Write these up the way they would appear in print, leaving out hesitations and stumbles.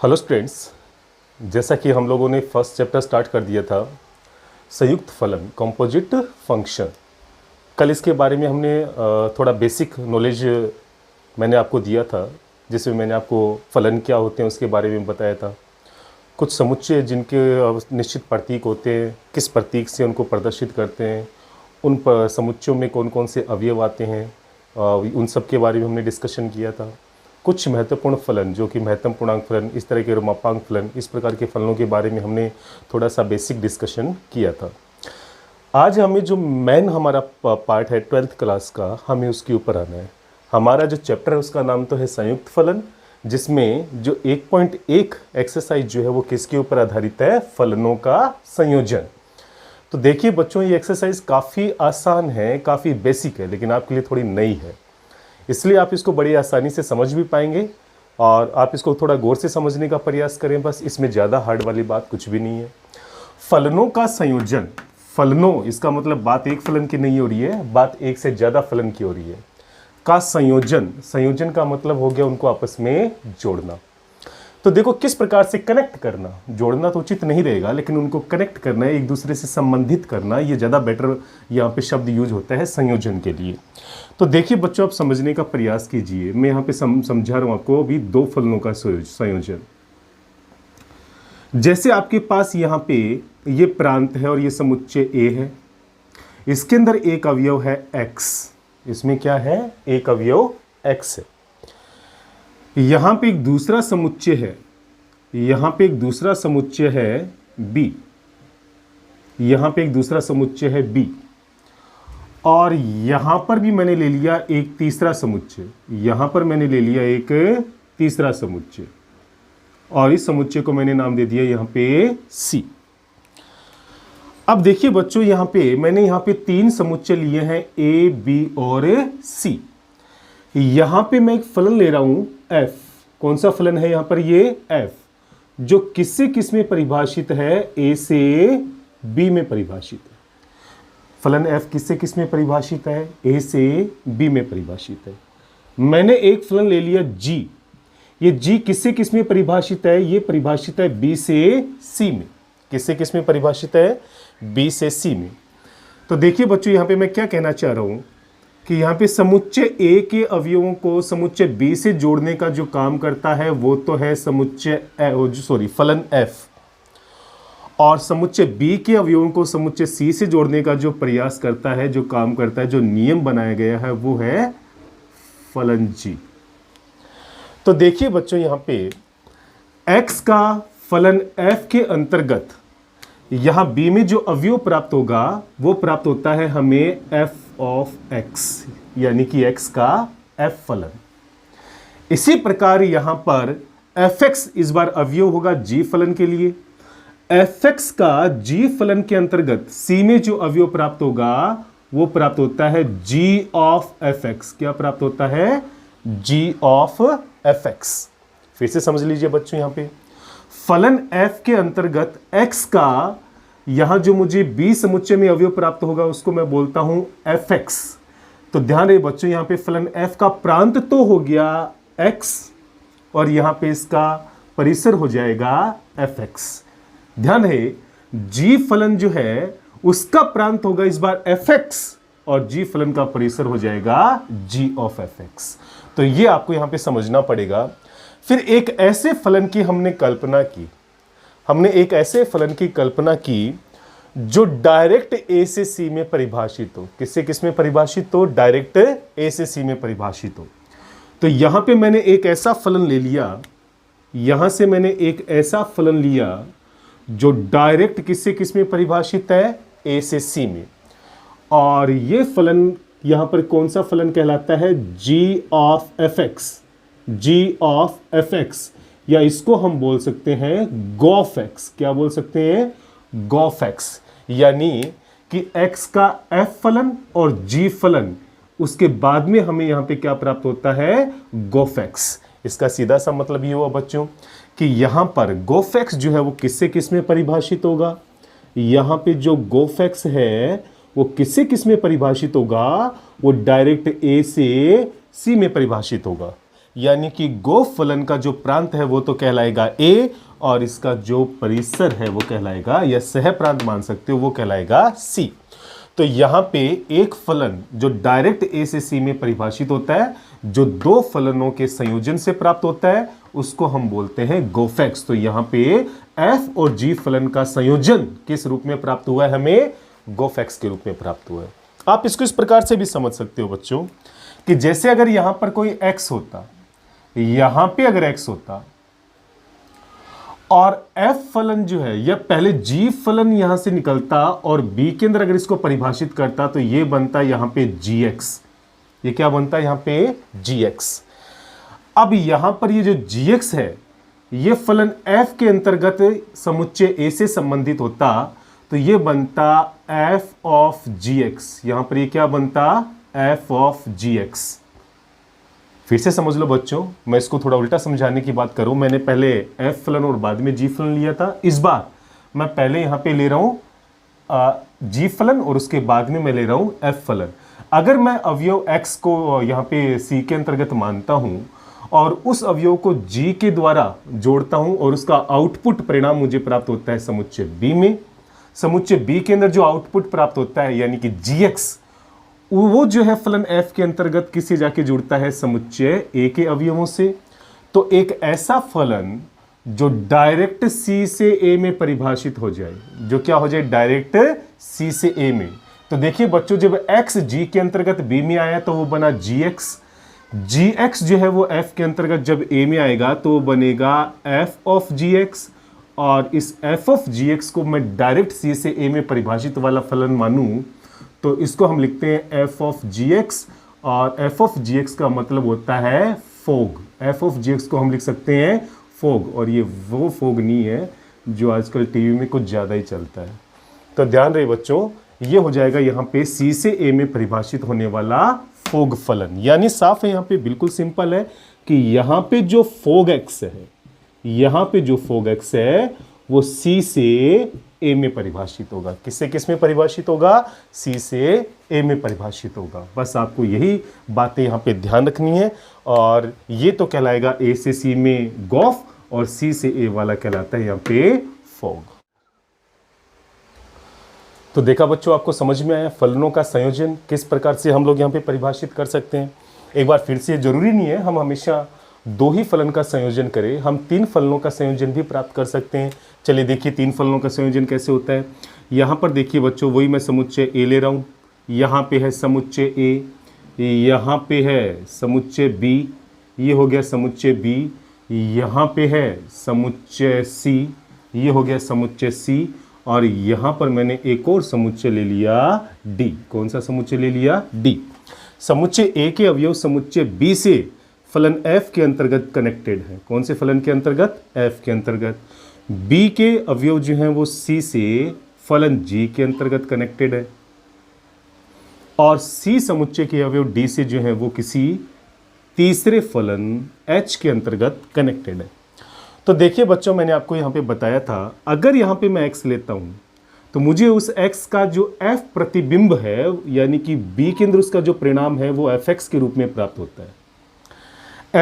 Hello students, जैसा कि हम लोगों ने फर्स्ट चैप्टर स्टार्ट कर दिया था संयुक्त फलन कंपोजिट फंक्शन। कल इसके बारे में हमने थोड़ा बेसिक नॉलेज मैंने आपको दिया था, जिसमें मैंने आपको फलन क्या होते हैं उसके बारे में बताया था। कुछ समुच्चय जिनके निश्चित प्रतीक होते हैं, किस प्रतीक से उनको प्रदर्शित करते हैं, उन समुच्चयों में कौन कौन से अवयव आते हैं, उन सब के बारे में हमने डिस्कशन किया था। कुछ महत्वपूर्ण फलन जो कि महत्तम पूर्णांक फलन, इस तरह के रोमापांक फलन, इस प्रकार के फलनों के बारे में हमने थोड़ा सा बेसिक डिस्कशन किया था। आज हमें जो मेन हमारा पार्ट है 12th क्लास का, हमें उसके ऊपर आना है। हमारा जो चैप्टर है उसका नाम तो है संयुक्त फलन, जिसमें जो 1.1 एक्सरसाइज जो है वो किसके ऊपर आधारित है? फलनों का संयोजन। तो देखिए बच्चों, ये एक्सरसाइज काफ़ी आसान है, काफ़ी बेसिक है, लेकिन आपके लिए थोड़ी नई है, इसलिए आप इसको बड़ी आसानी से समझ भी पाएंगे और आप इसको थोड़ा गौर से समझने का प्रयास करें। बस इसमें ज़्यादा हार्ड वाली बात कुछ भी नहीं है। फलनों का संयोजन, फलनों इसका मतलब बात एक फलन की नहीं हो रही है, बात एक से ज़्यादा फलन की हो रही है। का संयोजन, संयोजन का मतलब हो गया उनको आपस में जोड़ना। तो देखो किस प्रकार से कनेक्ट करना, जोड़ना तो उचित नहीं रहेगा, लेकिन उनको कनेक्ट करना है, एक दूसरे से संबंधित करना, ये ज़्यादा बेटर यहाँ पे शब्द यूज होता है संयोजन के लिए। तो देखिए बच्चों, आप समझने का प्रयास कीजिए। मैं यहाँ पे समझा रहा हूँ आपको अभी दो फलनों का संयोजन। जैसे आपके पास यहाँ पे ये प्रांत है और ये समुच्चय ए है, इसके अंदर एक अवयव है x, इसमें क्या है? एक अवयव x है। यहाँ पे एक दूसरा समुच्चय है, यहाँ पे एक दूसरा समुच्चय है b, यहाँ पे एक दूसरा समुच्चय है b, और यहाँ पर भी मैंने ले लिया एक तीसरा समुच्चय, यहाँ पर मैंने ले लिया एक तीसरा समुच्चय, और इस समुच्चय को मैंने नाम दे दिया यहाँ पे c। अब देखिए बच्चों, यहाँ पे मैंने यहाँ पे तीन समुच्चय लिए हैं a, b और c। यहाँ पे मैं एक फलन ले रहा हूँ f। कौन सा फलन है यहाँ पर? ये f, जो किससे किस में परिभाषित है? a से b में परिभाषित है। फलन f किससे किस में परिभाषित है? a से b में परिभाषित है। मैंने एक फलन ले लिया g। ये g किससे किस में परिभाषित है? ये परिभाषित है b से c में। किससे किस में परिभाषित है? b से c में। तो देखिए बच्चों, यहाँ पे मैं क्या कहना चाह रहा हूँ कि यहाँ पे समुच्चय a के अवयवों को समुच्चय b से जोड़ने का जो काम करता है वो तो है फलन f, और समुच्चय b के अवयवों को समुच्चय c से जोड़ने का जो प्रयास करता है, जो काम करता है, जो नियम बनाया गया है वो है फलन g। तो देखिए बच्चों, यहाँ पे x का फलन f के अंतर्गत यहाँ b में जो अवयव प्राप्त होगा वो प्राप्त होता है हमें f ऑफ x, यानी कि x का f फलन। इसी प्रकार यहां पर fx इस बार अवयव होगा g फलन के लिए। fx का g फलन के अंतर्गत c में जो अवयव प्राप्त होगा वो प्राप्त होता है g ऑफ fx। क्या प्राप्त होता है? g of fx। फिर से समझ लीजिए बच्चों, यहां पे फलन f के अंतर्गत x का यहां जो मुझे b समुच्चय में अवयव प्राप्त होगा उसको मैं बोलता हूं fx। तो ध्यान रहे बच्चों, यहां पे फलन f का प्रांत तो हो गया x, और यहां पे इसका परिसर हो जाएगा fx। ध्यान रहे, g फलन जो है उसका प्रांत होगा इस बार fx, और g फलन का परिसर हो जाएगा g ऑफ fx। तो ये आपको यहां पे समझना पड़ेगा। फिर एक ऐसे फलन की हमने कल्पना की, हमने एक ऐसे फलन की कल्पना की जो डायरेक्ट a से c में परिभाषित हो। किससे किस में परिभाषित हो? डायरेक्ट a से c में परिभाषित हो। तो यहां पे मैंने एक ऐसा फलन ले लिया, यहां से मैंने एक ऐसा फलन लिया जो डायरेक्ट किससे किस में परिभाषित है? a से c में। और ये फलन यहां पर कौन सा फलन कहलाता है? g of fx, g of fx, या इसको हम बोल सकते हैं गॉफ x। क्या बोल सकते हैं? गॉफ x, यानी कि x का f फलन और g फलन, उसके बाद में हमें यहां पे क्या प्राप्त होता है? G of x। इसका सीधा सा मतलब ये हुआ बच्चों कि यहां पर गॉफ x जो है वो किससे किस में परिभाषित होगा? यहां पे जो गॉफ x है वो किससे किस में परिभाषित होगा? वो डायरेक्ट a से c में परिभाषित होगा। यानी कि गोफ फलन का जो प्रांत है वो तो कहलाएगा ए, और इसका जो परिसर है वो कहलाएगा, या सह प्रांत मान सकते हो, वो कहलाएगा सी। तो यहां पे एक फलन जो डायरेक्ट ए से सी में परिभाषित होता है, जो दो फलनों के संयोजन से प्राप्त होता है, उसको हम बोलते हैं गोफेक्स। तो यहां पे एफ और जी फलन का संयोजन किस रूप में प्राप्त हुआ है? हमें गोफेक्स के रूप में प्राप्त हुआ है। आप इसको इस प्रकार से भी समझ सकते हो बच्चों, कि जैसे अगर यहां पर कोई एक्स होता, यहां पे अगर एक्स होता और एफ फलन जो है, या पहले जी फलन यहां से निकलता और बी के अंदर अगर इसको परिभाषित करता, तो ये बनता यहां पे जी एक्स। ये क्या बनता है यहां पे? जी एक्स। अब यहां पर ये जो जी एक्स है, ये फलन एफ के अंतर्गत समुच्चय ए से संबंधित होता, तो ये बनता एफ ऑफ जी एक्स। यहां पर ये क्या बनता? F of g x. फिर से समझ लो बच्चों, मैं इसको थोड़ा उल्टा समझाने की बात करूं। मैंने पहले एफ फलन और बाद में जी फलन लिया था। इस बार मैं पहले यहां पे ले रहा हूं जी फलन और उसके बाद में मैं ले रहा हूं एफ फलन। अगर मैं अवयव एक्स को यहां पे सी के अंतर्गत मानता हूं और उस अवयव को जी के द्वारा जोड़ता हूं और उसका आउटपुट परिणाम मुझे प्राप्त होता है समुच्चय बी में। समुच्चय बी के अंदर जो आउटपुट प्राप्त होता है यानी कि जी एक्स, वो जो है फलन एफ के अंतर्गत किससे जाके जुड़ता है? समुच्चय ए के अवयवों से। तो एक ऐसा फलन जो डायरेक्ट सी से ए में परिभाषित हो जाए, जो क्या हो जाए? डायरेक्ट सी से ए में। तो देखिए बच्चों, जब एक्स जी के अंतर्गत बी में आया तो वो बना जी एक्स। जी एक्स जो है वो एफ के अंतर्गत जब ए में आएगा तो वो बनेगा एफ ऑफ जी एक्स, और इस एफ ऑफ जी एक्स को मैं डायरेक्ट सी से ए में परिभाषित वाला फलन मानूं, तो इसको हम लिखते हैं एफ ऑफ जी एक्स, और एफ ऑफ जी एक्स का मतलब होता है fog. F of g x को हम लिख सकते हैं फोग, और ये वो फोग नहीं है जो आजकल टीवी में कुछ ज़्यादा ही चलता है। तो ध्यान रहे बच्चों, ये हो जाएगा यहाँ पे सी से ए में परिभाषित होने वाला फोग फलन। यानी साफ है, यहाँ पे बिल्कुल सिंपल है कि यहाँ पे जो फोग एक्स है, यहाँ पे जो फोग एक्स है वो सी से ए में परिभाषित होगा। किससे किस में परिभाषित होगा? सी से ए में परिभाषित होगा। बस आपको यही बातें यहाँ पे ध्यान रखनी है। और ये तो कहलाएगा ए से सी में गोफ, और सी से ए वाला कहलाता है यहाँ पे फोग। तो देखा बच्चों, आपको समझ में आया फलनों का संयोजन किस प्रकार से हम लोग यहाँ पे परिभाषित कर सकते हैं। एक बार फिर से, जरूरी नहीं है हम हमेशा दो ही फलन का संयोजन करें, हम तीन फलनों का संयोजन भी प्राप्त कर सकते हैं। चलिए देखिए तीन फलनों का संयोजन कैसे होता है। यहाँ पर देखिए बच्चों, वही मैं समुच्चय ए ले रहा हूँ। यहाँ पे है समुच्चय ए, यहाँ पे है समुच्चय बी, ये हो गया समुच्चय बी। यहाँ पे है समुच्चय सी, ये हो गया समुच्चय सी। और यहाँ पर मैंने एक और समुच्चय ले लिया डी। कौन सा समुच्चय ले लिया? डी। समुच्चय ए के अवयव समुच्चय बी से फलन एफ के अंतर्गत कनेक्टेड है। कौन से फलन के अंतर्गत? एफ के अंतर्गत। बी के अवयव जो हैं वो सी से फलन जी के अंतर्गत कनेक्टेड है, और सी समुच्चय के अवयव डी से जो है वो किसी तीसरे फलन एच के अंतर्गत कनेक्टेड है। तो देखिए बच्चों, मैंने आपको यहाँ पे बताया था, अगर यहाँ पे मैं x लेता हूँ तो मुझे उस x का जो f प्रतिबिंब है, यानी कि b के अंदर उसका जो परिणाम है वो fx के रूप में प्राप्त होता है।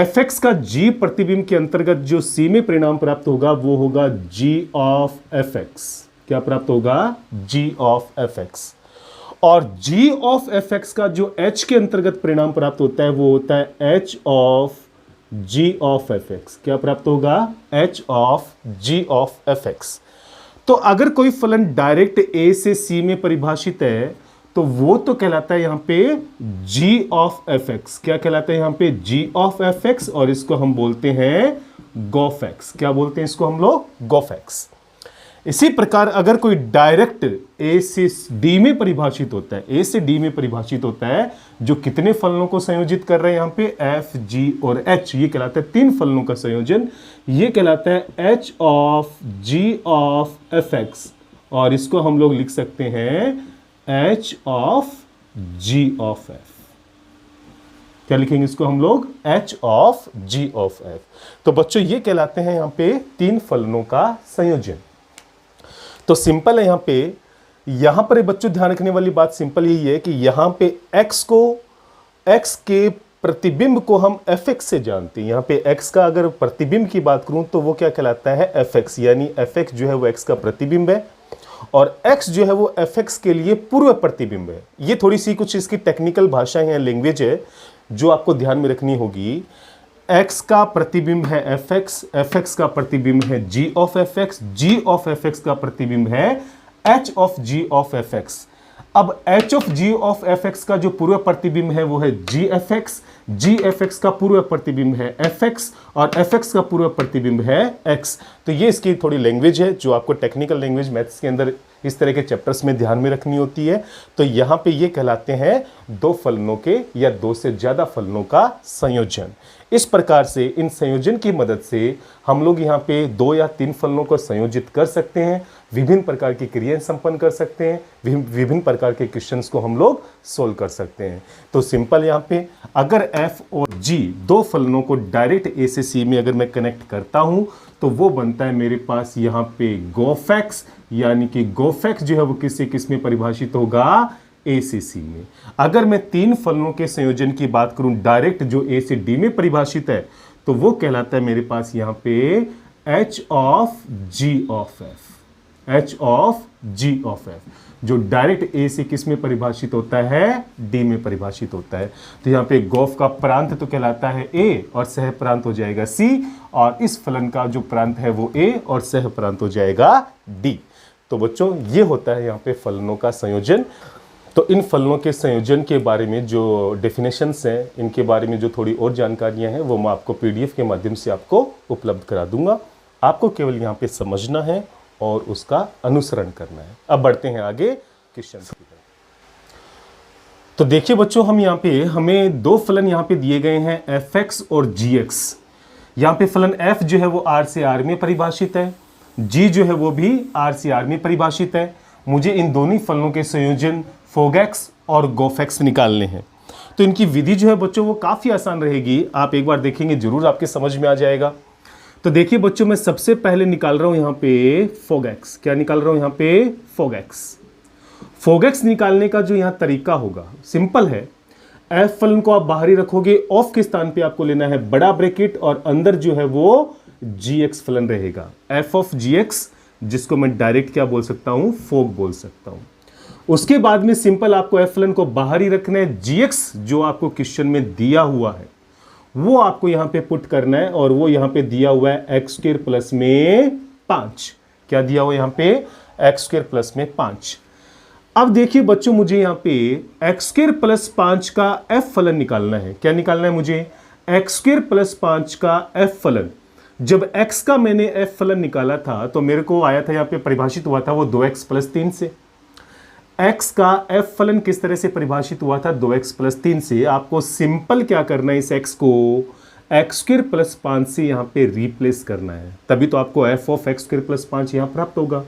fx का g प्रतिबिंब के अंतर्गत जो c में परिणाम प्राप्त होगा वो होगा g ऑफ fx। क्या प्राप्त होगा? g of fx। और g ऑफ fx का जो h के अंतर्गत परिणाम प्राप्त होता है वो होता है h of g of fx। क्या प्राप्त होगा? h of g of fx। तो अगर कोई फलन डायरेक्ट a से c में परिभाषित है तो वो तो कहलाता है यहां पे g ऑफ fx। क्या कहलाता है यहां पे? g ऑफ fx, और इसको हम बोलते हैं गोफेक्स। क्या बोलते हैं इसको हम लोग? गोफेक्स। इसी प्रकार अगर कोई डायरेक्ट a से d में परिभाषित होता है, a से d में परिभाषित होता है, जो कितने फलनों को संयोजित कर रहे हैं यहाँ पे? f, g और h। ये कहलाता है तीन फलनों का संयोजन। ये कहलाता है h of g of fx, और इसको हम लोग लिख सकते हैं h of g of f। क्या लिखेंगे इसको हम लोग? h of g of f। तो बच्चों ये कहलाते हैं यहाँ पे तीन फलनों का संयोजन। तो सिंपल है यहां पर बच्चों ध्यान रखने वाली बात सिंपल यही है कि यहां पे x को x के प्रतिबिंब को हम fx से जानते हैं। यहाँ पे x का अगर प्रतिबिंब की बात करूं तो वो क्या कहलाता है, fx, यानी fx जो है वो x का प्रतिबिंब है और x जो है वो fx के लिए पूर्व प्रतिबिंब है। ये थोड़ी सी कुछ इसकी टेक्निकल भाषा है, लैंग्वेज है जो आपको ध्यान में रखनी होगी। x का प्रतिबिंब है fx, fx का प्रतिबिंब है g of fx, g of fx का प्रतिबिंब है h of g of fx। अब h of g of fx का जो पूर्व प्रतिबिंब है वो है gfx, gfx का पूर्व प्रतिबिंब है fx और fx का पूर्व प्रतिबिंब है x। तो ये इसकी थोड़ी लैंग्वेज है जो आपको टेक्निकल लैंग्वेज मैथ्स के अंदर इस तरह के चैप्टर्स में ध्यान में रखनी होती है। तो यहाँ पे ये कहलाते हैं दो फलनों के या दो से ज्यादा फलनों का संयोजन। इस प्रकार से इन संयोजन की मदद से हम लोग यहाँ पे 2 या 3 फलनों को संयोजित कर सकते हैं, विभिन्न प्रकार की क्रियाएं संपन्न कर सकते हैं, विभिन्न प्रकार के क्वेश्चंस को हम लोग सोल्व कर सकते हैं। तो सिंपल यहाँ पे अगर f और g दो फलनों को डायरेक्ट a से c में अगर मैं कनेक्ट करता हूं तो वो बनता है मेरे पास यहाँ पे गोफेक्स, यानी कि गोफेक्स जो है वो किस में परिभाषित होगा, a से c में। अगर मैं 3 फलनों के संयोजन की बात करूं डायरेक्ट जो a से d में परिभाषित है तो वो कहलाता है मेरे पास यहाँ पे h of g of f, h of g of f, जो डायरेक्ट a से किस में परिभाषित होता है, d में परिभाषित होता है। तो यहाँ पे गोफ का प्रांत तो कहलाता है a और सह प्रांत हो जाएगा c, और इस फलन का जो प्रांत है वो a और सह प्रांत हो जाएगा d। तो बच्चों ये होता है यहाँ पे फलनों का संयोजन। तो इन फलनों के संयोजन के बारे में जो डेफिनेशंस हैं, इनके बारे में जो थोड़ी और जानकारियां हैं वो मैं आपको पीडीएफ के माध्यम से आपको उपलब्ध करा दूंगा। आपको केवल यहाँ पे समझना है और उसका अनुसरण करना है। अब बढ़ते हैं आगे क्वेश्चन की तरफ। तो देखिए बच्चों, हम यहाँ पे हमें दो फलन यहाँ पे दिए गए हैं fx और gx। यहाँ पे फलन f जो है वो r से r में परिभाषित है, g जो है वो भी r से r में परिभाषित है। मुझे इन दोनों फलनों के संयोजन फोगेक्स और गोफेक्स निकालने हैं। तो इनकी विधि जो है बच्चों वो काफी आसान रहेगी, आप एक बार देखेंगे जरूर आपके समझ में आ जाएगा। तो देखिए बच्चों, मैं सबसे पहले निकाल रहा हूं यहाँ पे फोगेक्स। क्या निकाल रहा हूं यहाँ पे, फोगेक्स। फोगेक्स निकालने का जो यहाँ तरीका होगा सिंपल है। एफ फलन को आप बाहरी रखोगे, ऑफ के स्थान पे आपको लेना है बड़ा ब्रैकेट और अंदर जो है वो gx फलन रहेगा, f ऑफ gx, जिसको मैं डायरेक्ट क्या बोल सकता हूं, फोग बोल सकता हूं। उसके बाद में सिंपल आपको एफ फलन को बाहर ही रखना है, gx जो आपको क्वेश्चन में दिया हुआ है वो आपको यहां पे पुट करना है, और वो यहां पे दिया हुआ है x स्क्वायर प्लस में 5। क्या दिया हुआ यहां पे, x स्क्वायर प्लस में 5। अब देखिए बच्चों, मुझे यहां पे x स्क्वायर प्लस 5 का f फलन निकालना है। क्या निकालना है मुझे, x स्क्वायर प्लस 5 का f फलन। जब x का मैंने f फलन निकाला था तो मेरे को आया था, यहां पे परिभाषित हुआ था वो 2x प्लस 3 से। x का f फलन किस तरह से परिभाषित हुआ था, 2x प्लस 3 से। आपको सिंपल क्या करना है, इस x को x स्क्वायर प्लस 5 से यहाँ पे रिप्लेस करना है, तभी तो आपको f of x square plus 5 यहाँ प्राप्त होगा।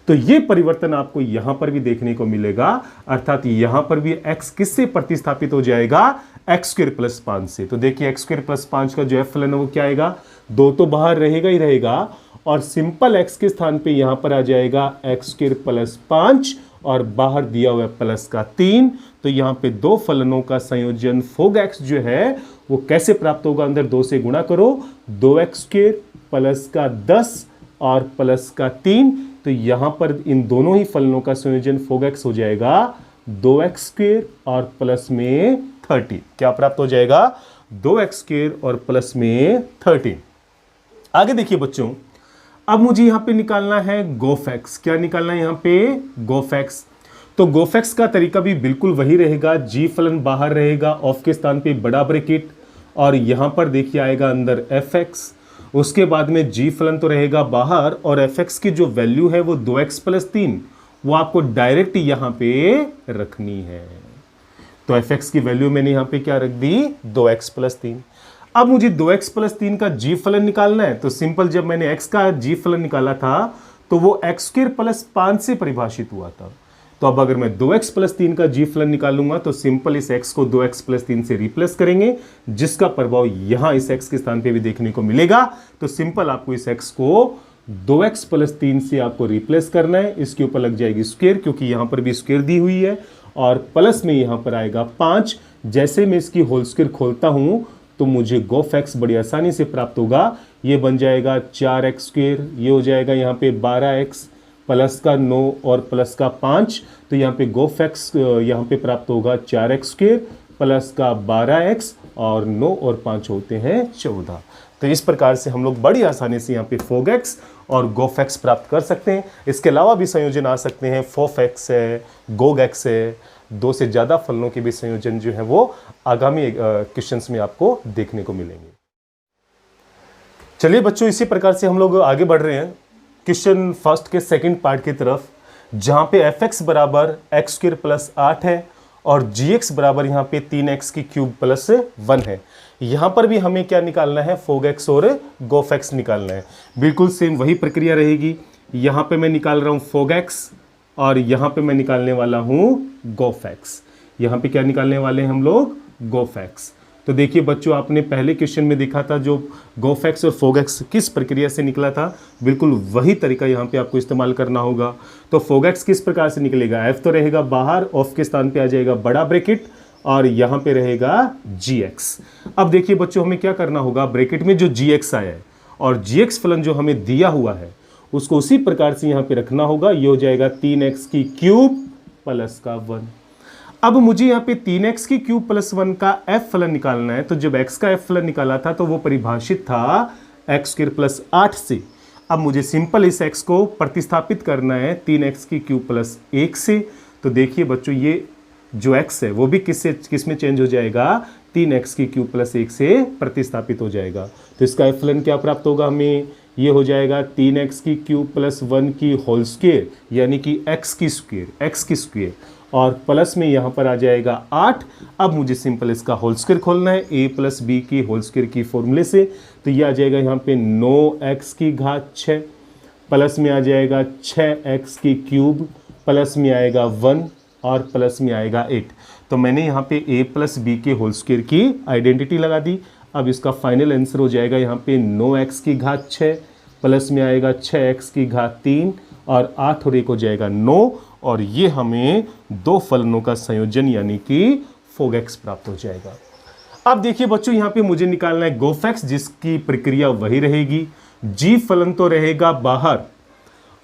तो ये परिवर्तन आपको यहां पर भी देखने को मिलेगा, अर्थात यहां पर भी x किससे प्रतिस्थापित हो जाएगा, x स्क्वायर प्लस 5 से। तो देखिए x स्क्वायर प्लस 5 का जो f फलन है वो क्या आएगा, 2 तो बाहर रहेगा ही रहेगा, और सिंपल x के स्थान पे यहां पर आ जाएगा x स्क्वायर प्लस 5 और बाहर दिया हुआ प्लस का 3। तो यहां पे दो फलनों का संयोजन फोगेक्स जो है वो कैसे प्राप्त होगा, अंदर 2 से गुणा करो, 2x स्क्वायर प्लस का 10 और प्लस का 3। तो यहां पर इन दोनों ही फलनों का संयोजन फोगेक्स हो जाएगा 2x स्क्वायर और प्लस में 30। क्या प्राप्त हो जाएगा, 2x स्क्वायर और प्लस में 30। आगे देखिए बच्चों, अब मुझे यहां पे निकालना है गोफेक्स। क्या निकालना है यहां पे, गोफेक्स। तो गोफेक्स का तरीका भी बिल्कुल वही रहेगा, g फलन बाहर रहेगा, ऑफ के स्थान पे बड़ा ब्रैकेट, और यहां पर देखिए आएगा अंदर fx। उसके बाद में g फलन तो रहेगा बाहर, और fx की जो वैल्यू है वो 2x प्लस 3, वो आपको डायरेक्ट यहां पे रखनी है। तो fx की वैल्यू मैंने यहां पे क्या रख दी, 2x प्लस 3। अब मुझे 2x प्लस 3 का g फलन निकालना है। तो सिंपल, जब मैंने x का g फलन निकाला था तो वो x स्क्वायर प्लस 5 से परिभाषित हुआ था। तो अब अगर मैं 2x प्लस 3 का g फलन निकालूंगा तो सिंपल इस x को 2x प्लस 3 से रिप्लेस करेंगे, जिसका प्रभाव यहां इस x के स्थान पे भी देखने को मिलेगा। तो सिंपल आपको इस x को 2x प्लस 3 से आपको रिप्लेस करना है, इसके ऊपर लग जाएगी स्क्वायर, क्योंकि यहां पर भी स्क्वायर दी हुई है, और प्लस में यहाँ पर आएगा 5। जैसे मैं इसकी होल स्क्वायर खोलता हूँ तो मुझे गोफैक्स बड़ी आसानी से प्राप्त होगा। ये बन जाएगा 4x², ये हो जाएगा यहाँ पे 12x प्लस का 9 और प्लस का 5, तो यहाँ पे गोफैक्स यहाँ पे प्राप्त होगा 4x² प्लस का 12x और 9 और 5 होते हैं 14। तो इस प्रकार से हम लोग बड़ी आसानी से यहाँ पे फोगैक्स और गोफैक्स प्राप्त कर सकते हैं। इसके अलावा भी संयोजन आ सकते हैं, फोफैक्स है, गोगैक्स है, 2 से ज़्यादा फलनों के भी संयोजन जो है वो आगामी क्वेश्चंस में आपको देखने को मिलेंगे। चलिए बच्चों, इसी प्रकार से हम लोग आगे बढ़ रहे हैं क्वेश्चन फर्स्ट के सेकंड पार्ट की तरफ, जहां पे fx बराबर x² प्लस 8 है और gx बराबर यहाँ पे 3x³ प्लस 1 है। यहाँ पर भी हमें क्या निकालना है, फोगैक्स और गोफैक्स निकालना है। बिल्कुल सेम वही प्रक्रिया रहेगी। यहाँ पे मैं निकाल रहा हूँ फोगैक्स और यहाँ पे मैं निकालने वाला हूँ गोफैक्स। यहाँ पे क्या निकालने वाले हैं हम लोग, गोफैक्स। तो देखिए बच्चों, आपने पहले क्वेश्चन में देखा था जो गोफैक्स और फोगैक्स किस प्रक्रिया से निकला था, बिल्कुल वही तरीका यहाँ पे आपको इस्तेमाल करना होगा। तो फोगैक्स किस प्रकार से निकलेगा, एफ तो रहेगा बाहर, ऑफ के स्थान पे आ जाएगा बड़ा ब्रैकेट और यहाँ पे रहेगा gx। अब देखिए बच्चों, हमें क्या करना होगा, ब्रैकेट में जो gx आया है और gx फलन जो हमें दिया हुआ है उसको उसी प्रकार से यहाँ पे रखना होगा। ये हो जाएगा 3x³ प्लस का 1। अब मुझे यहाँ पे 3x³ प्लस 1 का f फलन निकालना है। तो जब x का f फलन निकाला था तो वो परिभाषित था x² प्लस 8 से। अब मुझे सिंपल इस x को प्रतिस्थापित करना है 3x³ प्लस 1 से। तो देखिए बच्चों, ये जो x है वो भी किस में चेंज हो जाएगा, 3x³ प्लस 1 से प्रतिस्थापित हो जाएगा। तो इसका f फलन क्या प्राप्त होगा हमें, ये हो जाएगा 3x³ प्लस 1 की होल स्क्वायर यानी कि x की स्क्वायर और प्लस में यहाँ पर आ जाएगा 8। अब मुझे सिंपल इसका होल स्क्वायर खोलना है a प्लस बी की होल स्क्वायर की फॉर्मूले से। तो ये आ जाएगा यहाँ पे 9x³ प्लस में आ जाएगा 6x³ प्लस में आएगा 1 और प्लस में आएगा 8। तो मैंने यहाँ पे a प्लस बी के होल स्क्वायर की आइडेंटिटी लगा दी। अब इसका फाइनल आंसर हो जाएगा यहाँ पे 9x³ प्लस में आएगा 6x³ और 8 और 1 हो जाएगा 9 और ये हमें 2 फलनों का संयोजन यानी कि फोगैक्स प्राप्त हो जाएगा। अब देखिए बच्चों, यहाँ पे मुझे निकालना है गोफैक्स, जिसकी प्रक्रिया वही रहेगी। g फलन तो रहेगा बाहर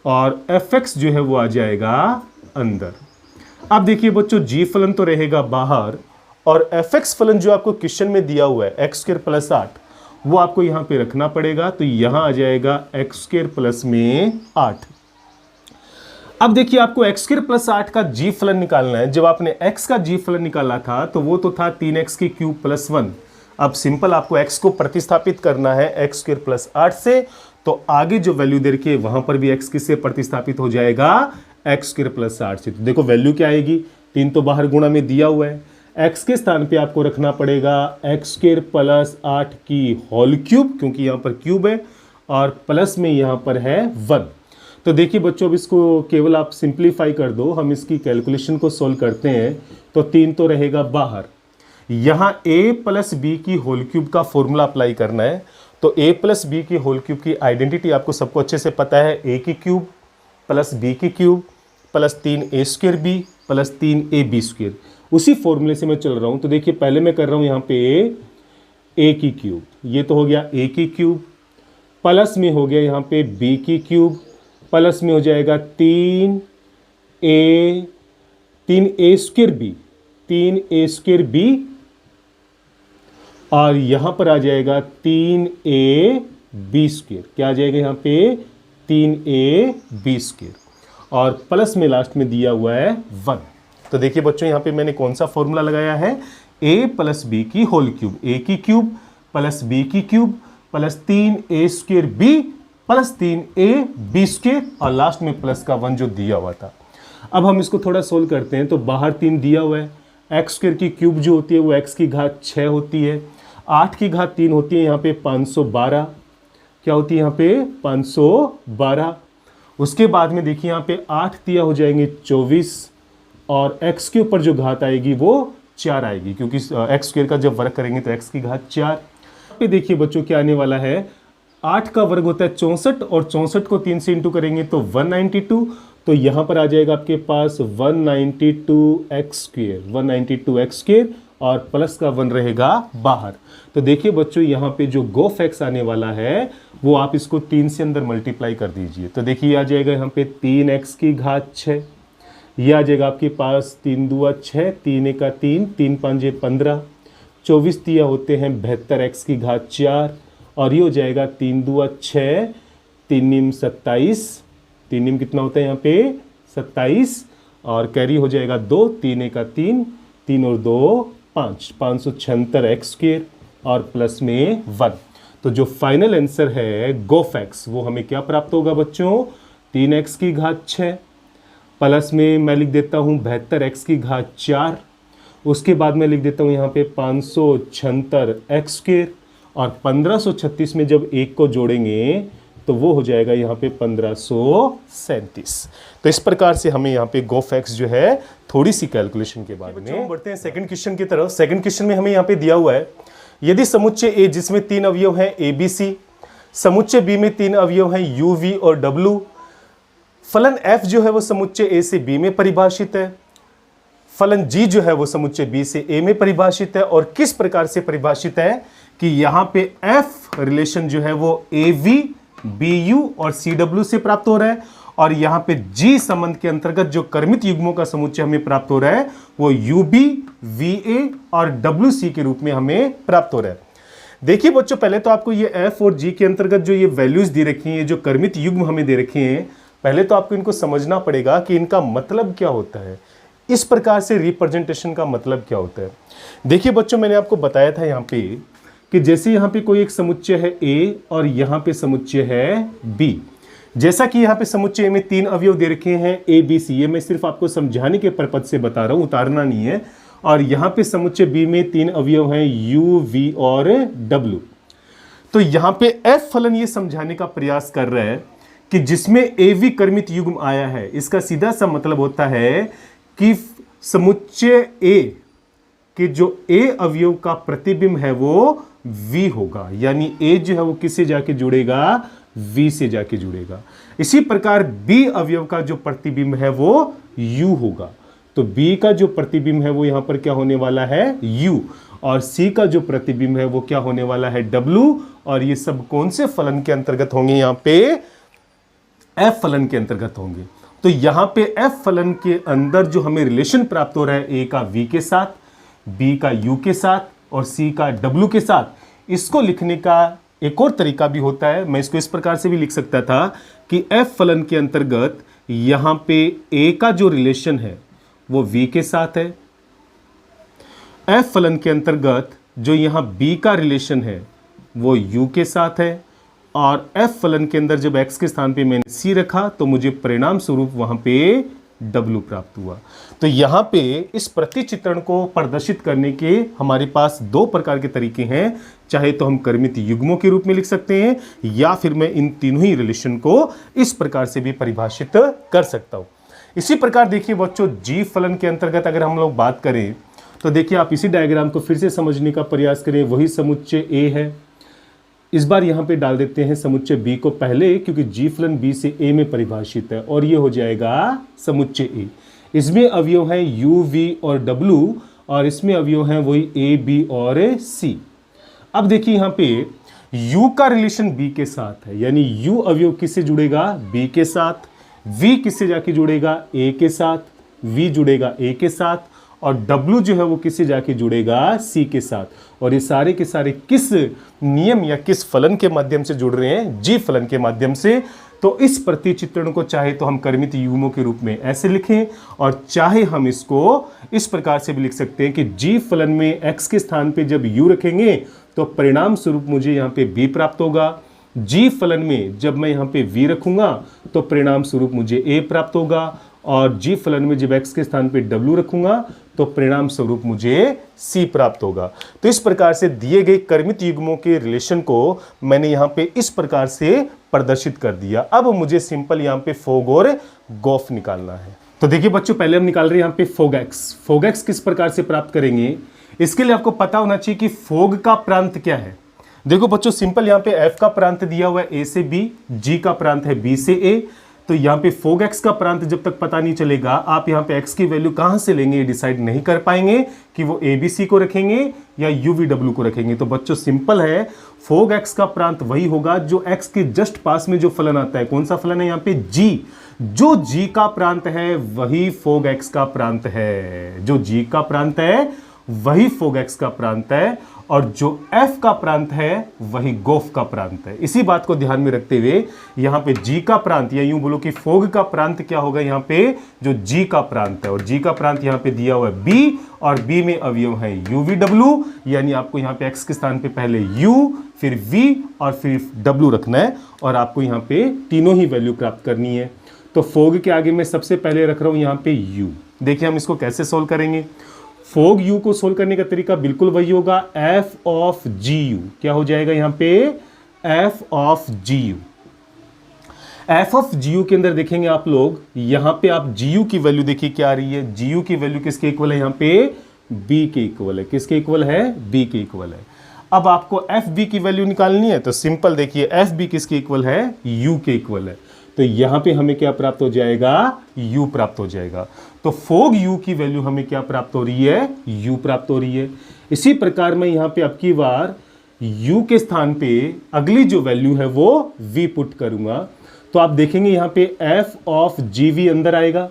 और fx जो है वो आ जाएगा अंदर। अब देखिए बच्चों, g फलन तो रहेगा बाहर और fx फलन जो आपको क्वेश्चन में दिया हुआ है x² प्लस 8, वो आपको यहाँ पे रखना पड़ेगा। तो यहाँ आ जाएगा x² प्लस में 8। अब देखिए, आपको x² प्लस 8 का g फलन निकालना है। जब आपने x का g फलन निकाला था तो वो तो था 3x³ प्लस 1। अब सिंपल आपको x को प्रतिस्थापित करना है x² प्लस 8 से। तो आगे जो वैल्यू दे रखी है वहां पर भी x किससे प्रतिस्थापित हो जाएगा, x² प्लस 8 से। तो देखो वैल्यू क्या आएगी, 3 तो बाहर गुणा में दिया हुआ है, x के स्थान पे आपको रखना पड़ेगा x² प्लस 8 की होल क्यूब, क्योंकि यहाँ पर क्यूब है, और प्लस में यहाँ पर है 1। तो देखिए बच्चों, अब इसको केवल आप सिंप्लीफाई कर दो। हम इसकी कैलकुलेशन को सोल्व करते हैं तो 3 तो रहेगा बाहर, यहाँ a प्लस बी की होल क्यूब का फॉर्मूला अप्लाई करना है। तो a प्लस बी की होल क्यूब की आइडेंटिटी आपको सबको अच्छे से पता है, a की क्यूब प्लस b की cube plus 3a² b plus 3ab²। उसी फॉर्मूले से मैं चल रहा हूँ। तो देखिए पहले मैं कर रहा हूँ यहाँ पे a की क्यूब, ये तो हो गया a की क्यूब, प्लस में हो गया यहाँ पे b की क्यूब, प्लस में हो जाएगा 3a² b और यहाँ पर आ जाएगा 3ab²। क्या आ जाएगा यहाँ पे 3ab² और प्लस में लास्ट में दिया हुआ है 1। तो देखिए बच्चों, यहाँ पे मैंने कौन सा फॉर्मूला लगाया है, a प्लस बी की होल क्यूब, a की क्यूब प्लस b की cube plus 3a² b plus 3ab² और लास्ट में प्लस का 1 जो दिया हुआ था। अब हम इसको थोड़ा सोल्व करते हैं। तो बाहर 3 दिया हुआ है, x² की क्यूब जो होती है वो x की घात 6 होती है, 8 की घात 3 होती है यहाँ पे 512। क्या होती है यहाँ पे 512। उसके बाद में देखिए यहाँ पे 8 दिया हो जाएंगे 24 और x के ऊपर जो घात आएगी वो 4 आएगी, क्योंकि x² का जब वर्ग करेंगे तो x की घात 4। पे देखिए बच्चों क्या आने वाला है, 8 का वर्ग होता है 64 और 64 को 3 से इंटू करेंगे तो 192। तो यहां पर आ जाएगा आपके पास 192x² और प्लस का 1 रहेगा बाहर। तो देखिए बच्चों यहां पे जो गोफ एक्स आने वाला है वो आप इसको 3 से अंदर मल्टीप्लाई कर दीजिए। तो देखिए आ जाएगा यहां पे 3x⁻6, ये आ जाएगा आपके पास 3 दूआ 6, 3 एका 3, 3 5 15, 24 तिया होते हैं 72x⁻4 और ये हो जाएगा 3 दूआ 6, 3 नीम 27, 3 नीम कितना होता है यहाँ पे 27 और कैरी हो जाएगा 2, 3 एका 3, 3 और 2 5, 576x² और प्लस में 1। तो जो फाइनल आंसर है गोफ एक्स वो हमें क्या प्राप्त होगा बच्चों 3x⁻6 प्लस में मैं लिख देता हूँ 72x⁻4, उसके बाद मैं लिख देता हूँ यहाँ पे 576x² और 1536 में जब एक को जोड़ेंगे तो वो हो जाएगा यहाँ पे 1537। तो इस प्रकार से हमें यहाँ पे गोफ एक्स जो है थोड़ी सी कैलकुलेशन के बाद में बढ़ते हैं सेकंड क्वेश्चन की तरफ। सेकंड क्वेश्चन में हमें यहाँ पे दिया हुआ है यदि समुच्चय ए जिसमें 3 अवयव हैं ए बी सी, समुच्चय बी में 3 अवयव हैं यू वी और डब्ल्यू, फलन एफ जो है वो समुच्चय ए से बी में परिभाषित है, फलन जी जो है वो समुच्चय बी से ए में परिभाषित है और किस प्रकार से परिभाषित है कि यहां पे एफ रिलेशन जो है वो ए वी बी यू और सी डब्ल्यू से प्राप्त हो रहा है और यहां पे जी संबंध के अंतर्गत जो कर्मित युग्मों का समुच्चय हमें प्राप्त हो रहा है वो यू बी वी ए और डब्ल्यू सी के रूप में हमें प्राप्त हो रहा है। देखिए बच्चों पहले तो आपको ये एफ और जी के अंतर्गत जो ये वैल्यूज दे रखी हैं, जो कर्मित युग्म हमें दे रखे हैं, पहले तो आपको इनको समझना पड़ेगा कि इनका मतलब क्या होता है, इस प्रकार से रिप्रेजेंटेशन का मतलब क्या होता है। देखिए बच्चों मैंने आपको बताया था यहाँ पे कि जैसे यहाँ पे कोई एक समुच्चय है A और यहाँ पे समुच्चय है B, जैसा कि यहाँ पे समुच्चय में 3 अवयव दे रखे हैं A B C, ये मैं सिर्फ आपको समझाने के पर्पज से बता रहा हूँ, उतारना नहीं है। और यहाँ पे समुच्चय B में 3 अवयव हैं U V और W। तो यहाँ पे F फलन ये समझाने का प्रयास कर रहा है कि जिसमें AV कर्मित युग्म आया है, इसका सीधा सा मतलब होता है कि समुच्चय A कि जो A अवयव का प्रतिबिंब है वो V होगा, यानी A जो है वो किससे जाके जुड़ेगा V से जाके जुड़ेगा। इसी प्रकार B अवयव का जो प्रतिबिंब है वो U होगा, तो B का जो प्रतिबिंब है वो यहां पर क्या होने वाला है U और C का जो प्रतिबिंब है वो क्या होने वाला है W और ये सब कौन से फलन के अंतर्गत होंगे, यहां पे F फलन के अंतर्गत होंगे। तो यहां पे F फलन के अंदर जो हमें रिलेशन प्राप्त हो रहा है A का V के साथ, B का U के साथ और C का W के साथ, इसको लिखने का एक और तरीका भी होता है। मैं इसको इस प्रकार से भी लिख सकता था कि F फलन के अंतर्गत यहां पे A का जो रिलेशन है वो V के साथ है, F फलन के अंतर्गत जो यहां B का रिलेशन है वो U के साथ है और F फलन के अंदर जब X के स्थान पे मैंने C रखा तो मुझे परिणाम स्वरूप वहां पे W प्राप्त हुआ। तो यहाँ पे इस प्रतिचित्रण को प्रदर्शित करने के हमारे पास 2 प्रकार के तरीके हैं, चाहे तो हम कर्मित युग्मों के रूप में लिख सकते हैं या फिर मैं इन तीनों ही रिलेशन को इस प्रकार से भी परिभाषित कर सकता हूं। इसी प्रकार देखिए बच्चों जी फलन के अंतर्गत अगर हम लोग बात करें तो देखिए आप इसी डायग्राम को फिर से समझने का प्रयास करें। वही समुच्चय A है, इस बार यहां पे डाल देते हैं समुच्चय B को पहले, क्योंकि G फलन B से A में परिभाषित है और ये हो जाएगा समुच्चय A। इसमें अवयव हैं U V और W और इसमें अवयव हैं वही A B और C। अब देखिए यहां पे U का रिलेशन B के साथ है, यानी U अवयव किससे जुड़ेगा B के साथ, V किससे जाके जुड़ेगा A के साथ, V जुड़ेगा A के साथ और W जो है वो किससे जाके जुड़ेगा C के साथ। और ये सारे के सारे किस नियम या किस फलन के माध्यम से जुड़ रहे हैं, G फलन के माध्यम से। तो इस प्रतिचित्रण को चाहे तो हम कर्मित युग्मों के रूप में ऐसे लिखें और चाहे हम इसको इस प्रकार से भी लिख सकते हैं कि G फलन में X के स्थान पे जब U रखेंगे तो परिणाम स्वरूप मुझे यहाँ पे B प्राप्त होगा। G फलन में जब मैं यहाँ पे V रखूंगा तो परिणाम स्वरूप मुझे A प्राप्त होगा और G फलन में जब X के स्थान पे W रखूंगा तो परिणाम स्वरूप मुझे C प्राप्त होगा। तो इस प्रकार से दिए गए कर्मित युग्मों के रिलेशन को मैंने यहाँ पे इस प्रकार से प्रदर्शित कर दिया। अब मुझे सिंपल यहाँ पे फोग और गोफ निकालना है। तो देखिए बच्चों पहले हम निकाल रहे हैं यहाँ पे फोग एक्स। फोग एक्स किस प्रकार से प्राप्त करेंगे, इसके लिए आपको पता होना चाहिए कि फोग का प्रांत क्या है। देखो बच्चों सिंपल यहाँ पे F का प्रांत दिया हुआ है A से B, G का प्रांत है B से A। तो यहाँ पे फोग एक्स का प्रांत जब तक पता नहीं चलेगा, आप यहाँ पे एक्स की वैल्यू कहाँ से लेंगे ये डिसाइड नहीं कर पाएंगे कि वो ABC को रखेंगे या UVW को रखेंगे। तो बच्चों सिंपल है, फोग एक्स का प्रांत वही होगा जो एक्स के जस्ट पास में जो फलन आता है। कौन सा फलन है यहाँ पे? G। जो G का प्रांत है वही फोग एक्स का प्रांत है। जो G का प्रांत है वही फोग एक्स का प्रांत है, और जो F का प्रांत है वही गोफ का प्रांत है। इसी बात को ध्यान में रखते हुए यहाँ पे G का प्रांत, या यूं बोलो कि फोग का प्रांत क्या होगा यहाँ पे? जो G का प्रांत है, और G का प्रांत यहाँ पे दिया हुआ है B, और B में अवयव है UVW, यानी आपको यहाँ पे X के स्थान पे पहले U, फिर V और फिर W रखना है, और आपको यहाँ पे तीनों ही वैल्यू प्राप्त करनी है। तो फोग के आगे मैं सबसे पहले रख रहा हूँ यहाँ पे U। देखिए हम इसको कैसे सोल्व करेंगे। फोग U को सोल्व करने का तरीका बिल्कुल वही होगा, F ऑफ GU। क्या हो जाएगा यहाँ पे? F of GU। F of GU के अंदर देखेंगे आप लोग, यहाँ पे आप GU की वैल्यू देखिए क्या आ रही है। GU की वैल्यू किसके इक्वल है यहाँ पे? B के इक्वल है। किसके इक्वल है? B के इक्वल है। अब आपको FB की वैल्यू निकालनी है, तो सिंपल देखिए FB किसके इक्वल है? U के इक्वल है। तो यहां पे हमें क्या प्राप्त हो जाएगा? U प्राप्त हो जाएगा। तो फोग U की वैल्यू हमें क्या प्राप्त हो रही है? U प्राप्त हो रही है। इसी प्रकार मैं यहां पे अब की बार U के स्थान पे अगली जो वैल्यू है वो V पुट करूंगा। तो आप देखेंगे यहां पे F ऑफ GV अंदर आएगा।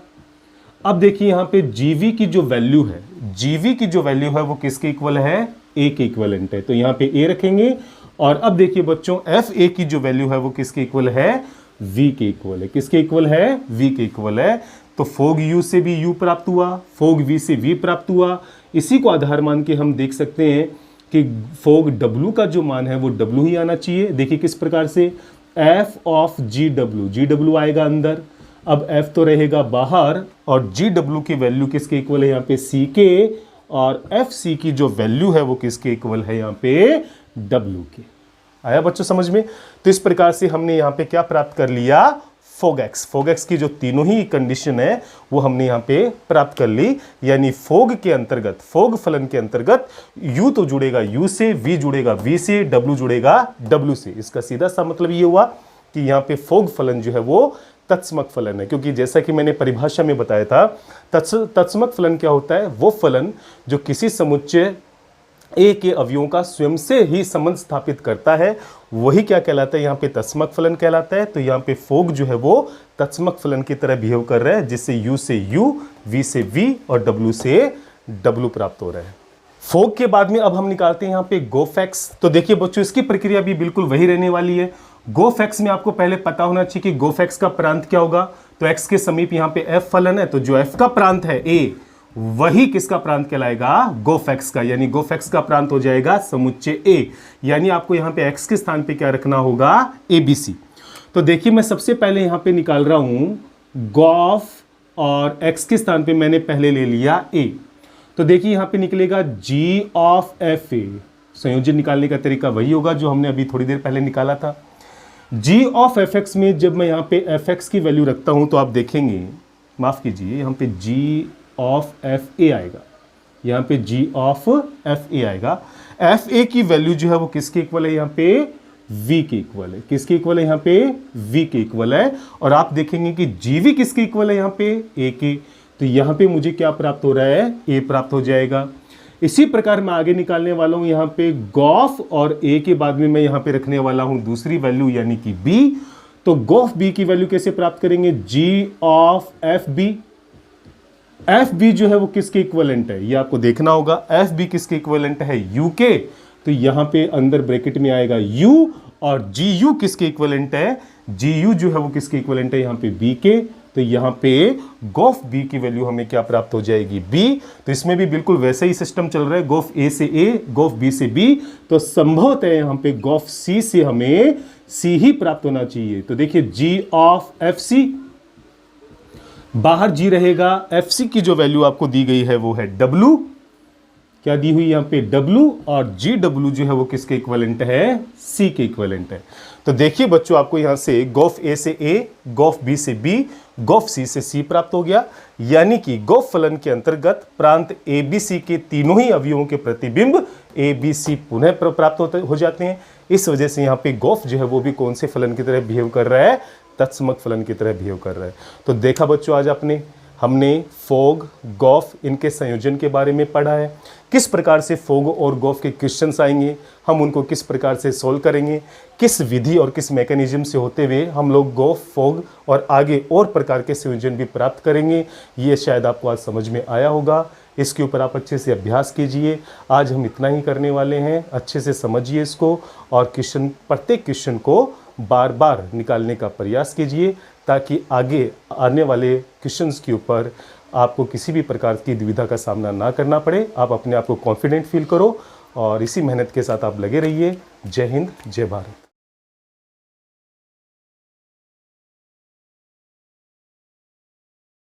अब देखिए यहां पे GV की जो वैल्यू है, GV की जो वैल्यू है वो किसके इक्वल है? A के इक्वलेंट है। तो यहां पे A रखेंगे, और अब देखिए बच्चों FA की जो वैल्यू है वो किसके इक्वल है? V के इक्वल है। किसके इक्वल है? V के इक्वल है। तो फोग U से भी U प्राप्त हुआ, फोग V से V प्राप्त हुआ। इसी को आधार मान के हम देख सकते हैं कि फोग W का जो मान है वो W ही आना चाहिए। देखिए किस प्रकार से, F ऑफ GW, GW आएगा अंदर, अब F तो रहेगा बाहर, और GW की वैल्यू किसके इक्वल है यहाँ पे? C के, और FC की जो वैल्यू है वो किसके इक्वल है यहाँ पे? W के। आया बच्चों समझ में? तो इस प्रकार से हमने यहाँ पे क्या प्राप्त कर लिया? फोग एक्स की जो तीनों ही कंडीशन है वो हमने यहाँ पे प्राप्त कर ली। यानी फोग के अंतर्गत, फोग फलन के अंतर्गत U तो जुड़ेगा U से, V जुड़ेगा V से, W जुड़ेगा W से। इसका सीधा सा मतलब ये हुआ कि यहाँ पे फोग फलन जो है वो तत्समक फलन है, क्योंकि जैसा कि मैंने परिभाषा में बताया था, तत्समक फलन क्या होता है? वो फलन जो किसी समुच्चय A के अवयवों का स्वयं से ही संबंध स्थापित करता है, वही क्या कहलाता है? यहाँ पे तत्समक फलन कहलाता है। तो यहाँ पे फोग जो है वो तत्समक फलन की तरह बिहेव कर रहा है, जिससे U से U, V से V और W से W प्राप्त हो रहा है। फोग के बाद में अब हम निकालते हैं यहाँ पे गोफ एक्स। तो देखिए बच्चों इसकी प्रक्रिया भी बिल्कुल वही रहने वाली है। गोफ एक्स में आपको पहले पता होना चाहिए कि गोफ एक्स का प्रांत क्या होगा। तो एक्स के समीप यहाँ पे F फलन है, तो जो F का प्रांत है A, वही किसका प्रांत कहलाएगा? गोफ एक्स का। यानी गोफ एक्स का प्रांत हो जाएगा समुच्चय A। यानी आपको यहाँ पे x के स्थान पे क्या रखना होगा? ABC। तो देखिए मैं सबसे पहले यहाँ पे निकाल रहा हूं गोफ, और x के स्थान पे मैंने पहले ले लिया A। तो देखिए यहाँ पे निकलेगा G ऑफ FA। संयोजन निकालने का तरीका वही होगा जो हमने अभी थोड़ी देर पहले निकाला था। G ऑफ FX में जब मैं यहाँ पे FX की वैल्यू रखता हूं तो आप देखेंगे, माफ कीजिए, यहाँ पे G ऑफ FA आएगा, यहाँ पे G ऑफ FA आएगा। FA की वैल्यू जो है वो किसके इक्वल है? यहाँ पे V के इक्वल है। किसके इक्वल है? यहाँ पे V के इक्वल है। और आप देखेंगे कि GV किसके इक्वल है? यहाँ पे A के। तो यहाँ पे मुझे क्या प्राप्त हो रहा है? A प्राप्त हो जाएगा। इसी प्रकार मैं आगे निकालने वाला हूँ यहाँ पे गोफ, और A के बाद में मैं यहाँ पे रखने वाला हूँ दूसरी वैल्यू यानी कि B। तो गोफ B की वैल्यू कैसे प्राप्त करेंगे? G of FB। FB जो है वो किसके इक्विवेलेंट है? ये आपको देखना होगा। FB किसके इक्विवेलेंट है? U के। तो यहां पे अंदर ब्रैकेट में आएगा U, और GU किसके इक्विवेलेंट है? GU जो है वो किसके इक्विवेलेंट है? यहाँ पे B के। तो यहाँ पे गोफ B की वैल्यू हमें क्या प्राप्त हो जाएगी? B। तो इसमें भी बिल्कुल वैसे ही सिस्टम चल रहा है, गोफ A से A, गोफ B से B। तो संभवतः यहाँ पे गोफ C से हमें C ही प्राप्त होना चाहिए। तो देखिए G ऑफ FC, बाहर G रहेगा, FC की जो वैल्यू आपको दी गई है वो है W। क्या दी हुई यहाँ पे? W, और GW जो है वो किसके इक्विवेलेंट है? C के इक्विवेलेंट है। तो देखिए बच्चों आपको यहाँ से गोफ A से A, गोफ B से B, गोफ C से C प्राप्त हो गया। यानी कि गोफ फलन के अंतर्गत प्रांत ABC के तीनों ही अवयवों के प्रतिबिंब ABC पुनः प्राप्त हो जाते हैं। इस वजह से यहाँ पे गोफ जो है वो भी कौन से फलन की तरह बिहेव कर रहा है? तत्समक फलन की तरह बिहेव कर रहा है। तो देखा बच्चों, आज हमने फॉग, गॉफ, इनके संयोजन के बारे में पढ़ा है। किस प्रकार से फॉग और गॉफ के क्वेश्चंस आएंगे, हम उनको किस प्रकार से सोल्व करेंगे, किस विधि और किस मैकेनिज्म से होते हुए हम लोग गॉफ, फॉग और आगे और प्रकार के संयोजन भी प्राप्त करेंगे, ये शायद आपको आज समझ में आया होगा। इसके ऊपर आप अच्छे से अभ्यास कीजिए। आज हम इतना ही करने वाले हैं, अच्छे से समझिए इसको और प्रत्येक क्वेश्चन को बार बार निकालने का प्रयास कीजिए, ताकि आगे आने वाले क्वेश्चंस के ऊपर आपको किसी भी प्रकार की दुविधा का सामना ना करना पड़े। आप अपने आप को कॉन्फिडेंट फील करो और इसी मेहनत के साथ आप लगे रहिए। जय हिंद, जय भारत।